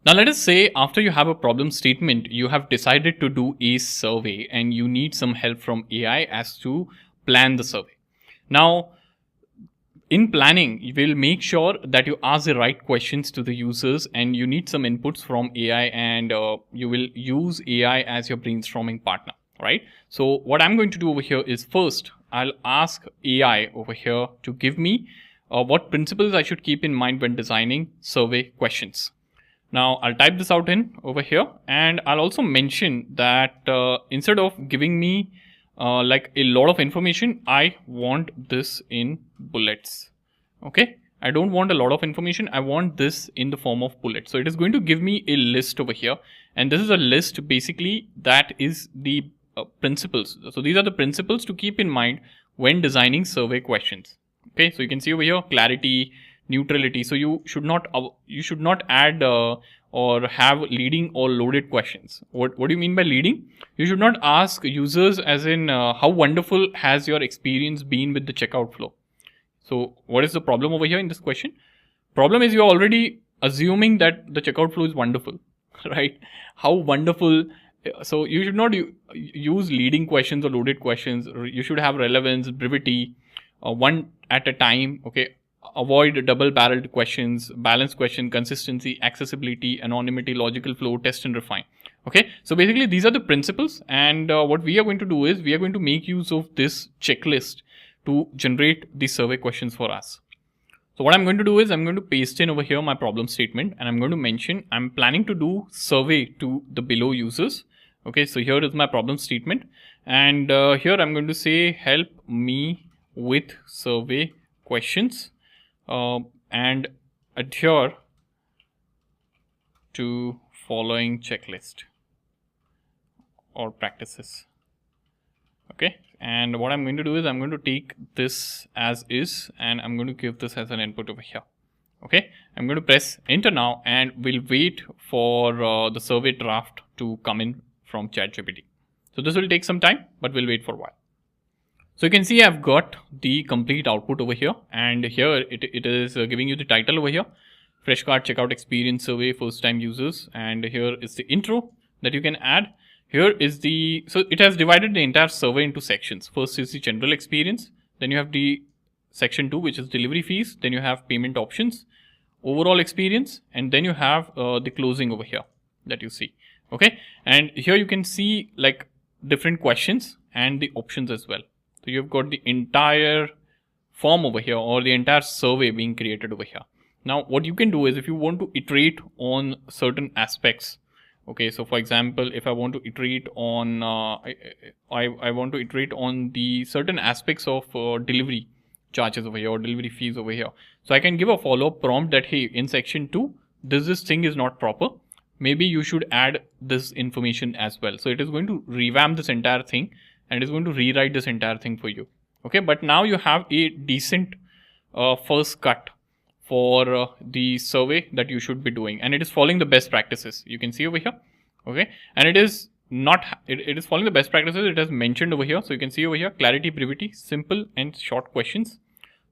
Now let us say after you have a problem statement, you have decided to do a survey and you need some help from AI as to plan the survey. Now, in planning, you will make sure that you ask the right questions to the users and you need some inputs from AI, and you will use AI as your brainstorming partner, right? So what I'm going to do over here is first, I'll ask AI over here to give me what principles I should keep in mind when designing survey questions. Now I'll type this out in over here, and I'll also mention that instead of giving me like a lot of information, I want this in bullets. Okay, I don't want a lot of information, I want this in the form of bullets. So it is going to give me a list over here, and this is a list basically that is the principles. So these are the principles to keep in mind when designing survey questions. Okay, so you can see over here clarity, neutrality. So you should not add or have leading or loaded questions. What do you mean by leading? You should not ask users as in how wonderful has your experience been with the checkout flow. So what is the problem over here in this question? Problem is you're already assuming that the checkout flow is wonderful, right? How wonderful. So you should not use leading questions or loaded questions. You should have relevance, brevity, one at a time. Okay, avoid double-barreled questions, balanced question, consistency, accessibility, anonymity, logical flow, test and refine. Okay, so basically these are the principles, and what we are going to do is we are going to make use of this checklist to generate the survey questions for us. So what I'm going to do is I'm going to paste in over here my problem statement, and I'm going to mention I'm planning to do survey to the below users. Okay, so here is my problem statement, and here I'm going to say help me with survey questions and adhere to following checklist or practices. Okay, and what I'm going to do is I'm going to take this as is and I'm going to give this as an input over here. Okay, I'm going to press enter now, and we'll wait for the survey draft to come in from ChatGPT. So this will take some time, but we'll wait for a while. So you can see I've got the complete output over here, and here it is giving you the title over here, Freshcart Checkout Experience Survey First Time Users, and here is the intro that you can add. Here is the, so it has divided the entire survey into sections. First is the general experience, then you have the section 2, which is delivery fees, then you have payment options, overall experience, and then you have the closing over here that you see. Okay, and here you can see like different questions and the options as well. So you've got the entire form over here, or the entire survey being created over here. Now what you can do is if you want to iterate on certain aspects, okay, so for example, if I want to iterate on I want to iterate on the certain aspects of delivery charges over here or delivery fees over here, so I can give a follow-up prompt that hey, in section 2 this thing is not proper, maybe you should add this information as well. So it is going to revamp this entire thing and is going to rewrite this entire thing for you. Okay, but now you have a decent first cut for the survey that you should be doing, and it is following the best practices. You can see over here. Okay, and it is not it is following the best practices. It has mentioned over here, so you can see over here clarity, brevity, simple and short questions,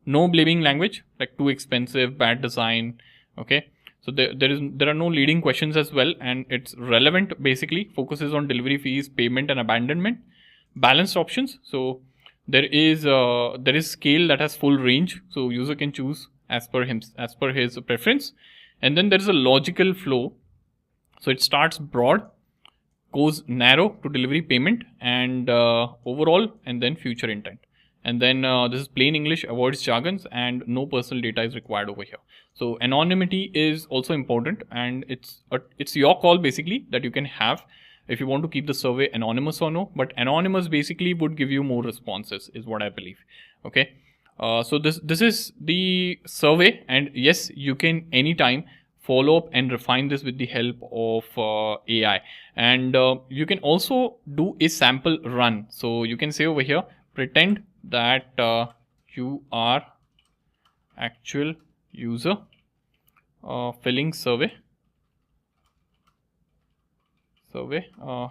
no blaming language like too expensive, bad design. Okay, so there are no leading questions as well, and it's relevant, basically focuses on delivery fees, payment and abandonment. Balanced options, so there is scale that has full range, so user can choose as per his preference. And then there is a logical flow, so it starts broad, goes narrow to delivery, payment and overall, and then future intent. And then this is plain English, avoids jargons, and no personal data is required over here. So anonymity is also important, and it's your call basically that you can have if you want to keep the survey anonymous or no, but anonymous basically would give you more responses is what I believe. Okay, so this is the survey, and yes, you can anytime follow up and refine this with the help of AI, and you can also do a sample run. So you can say over here, pretend that you are actual user filling survey,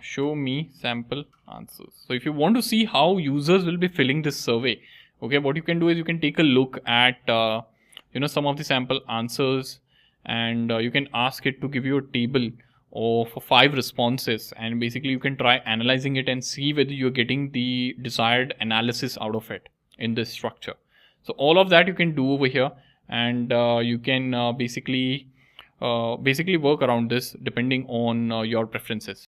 show me sample answers. So if you want to see how users will be filling this survey, okay, what you can do is you can take a look at some of the sample answers, and you can ask it to give you a table of 5 responses, and basically you can try analyzing it and see whether you're getting the desired analysis out of it in this structure. So all of that you can do over here, and you can basically work around this depending on your preferences.